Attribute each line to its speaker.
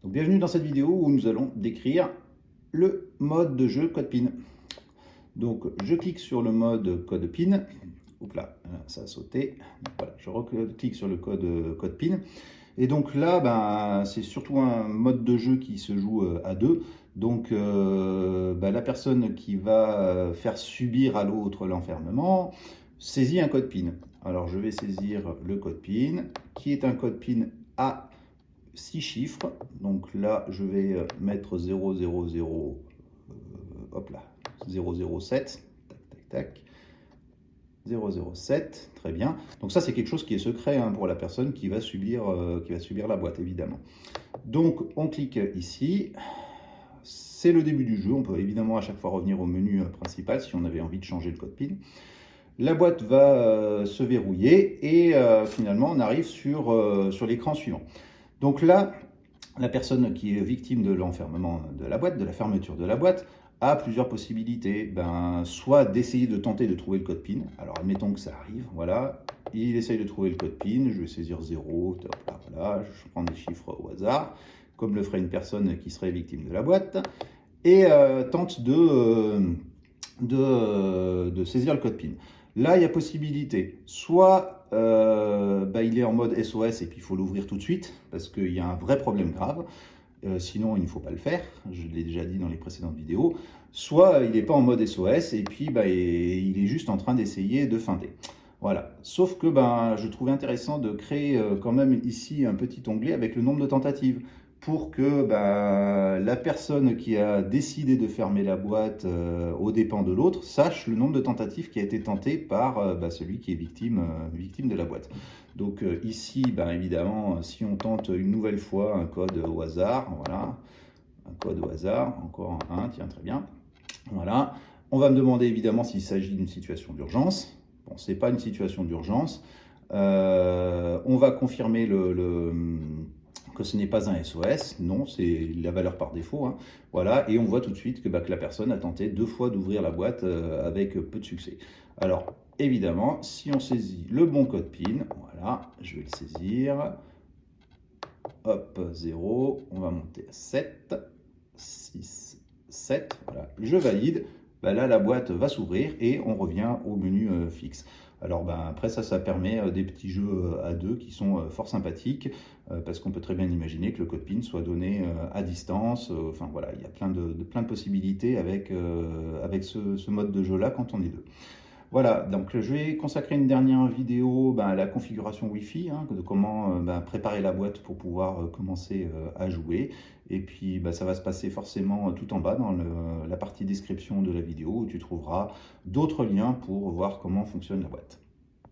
Speaker 1: Donc, bienvenue dans cette vidéo où nous allons décrire le mode de jeu code PIN. Donc je clique sur le mode code PIN. Oups là, ça a sauté. Donc, voilà, je reclique sur le code PIN. Et donc là, c'est surtout un mode de jeu qui se joue à deux. Donc la personne qui va faire subir à l'autre l'enfermement saisit un code PIN. Alors je vais saisir le code PIN, qui est un code PIN à 6 chiffres. Donc là, je vais mettre 000, hop là, 007, tac, tac, tac, 007, très bien. Donc ça, c'est quelque chose qui est secret pour la personne qui va subir la boîte, évidemment. Donc, on clique ici. C'est le début du jeu. On peut évidemment à chaque fois revenir au menu principal si on avait envie de changer le code PIN. La boîte va se verrouiller et finalement, on arrive sur l'écran suivant. Donc là, la personne qui est victime de l'enfermement de la boîte, de la fermeture de la boîte, a plusieurs possibilités. Soit d'essayer de tenter de trouver le code PIN. Alors admettons que ça arrive, voilà. Il essaye de trouver le code PIN, je vais saisir 0, top, là, voilà, je prends des chiffres au hasard, comme le ferait une personne qui serait victime de la boîte, et tente de saisir le code PIN. Là, il y a possibilité, soit il est en mode SOS et puis il faut l'ouvrir tout de suite parce qu'il y a un vrai problème grave, sinon il ne faut pas le faire, je l'ai déjà dit dans les précédentes vidéos, soit il n'est pas en mode SOS et puis il est juste en train d'essayer de feinter. Voilà, sauf que je trouvais intéressant de créer quand même ici un petit onglet avec le nombre de tentatives pour que la personne qui a décidé de fermer la boîte aux dépens de l'autre sache le nombre de tentatives qui a été tenté par celui qui est victime de la boîte. Donc ici, évidemment, si on tente une nouvelle fois un code au hasard, voilà, un code au hasard, encore un 1, tiens, très bien, voilà. On va me demander évidemment s'il s'agit d'une situation d'urgence. Bon, ce n'est pas une situation d'urgence. On va confirmer que ce n'est pas un SOS, non, c'est la valeur par défaut, hein. Voilà, et on voit tout de suite que la personne a tenté 2 fois d'ouvrir la boîte avec peu de succès. Alors, évidemment, si on saisit le bon code PIN, voilà, je vais le saisir, hop, 0, on va monter à 7, 6, 7, voilà, je valide. Là, la boîte va s'ouvrir et on revient au menu fixe. Alors après ça permet des petits jeux à deux qui sont fort sympathiques parce qu'on peut très bien imaginer que le code PIN soit donné à distance. Enfin voilà, il y a plein de possibilités avec ce mode de jeu là quand on est deux. Voilà, donc je vais consacrer une dernière vidéo à la configuration Wi-Fi, de comment préparer la boîte pour pouvoir commencer à jouer. Et puis ça va se passer forcément tout en bas dans la partie description de la vidéo où tu trouveras d'autres liens pour voir comment fonctionne la boîte.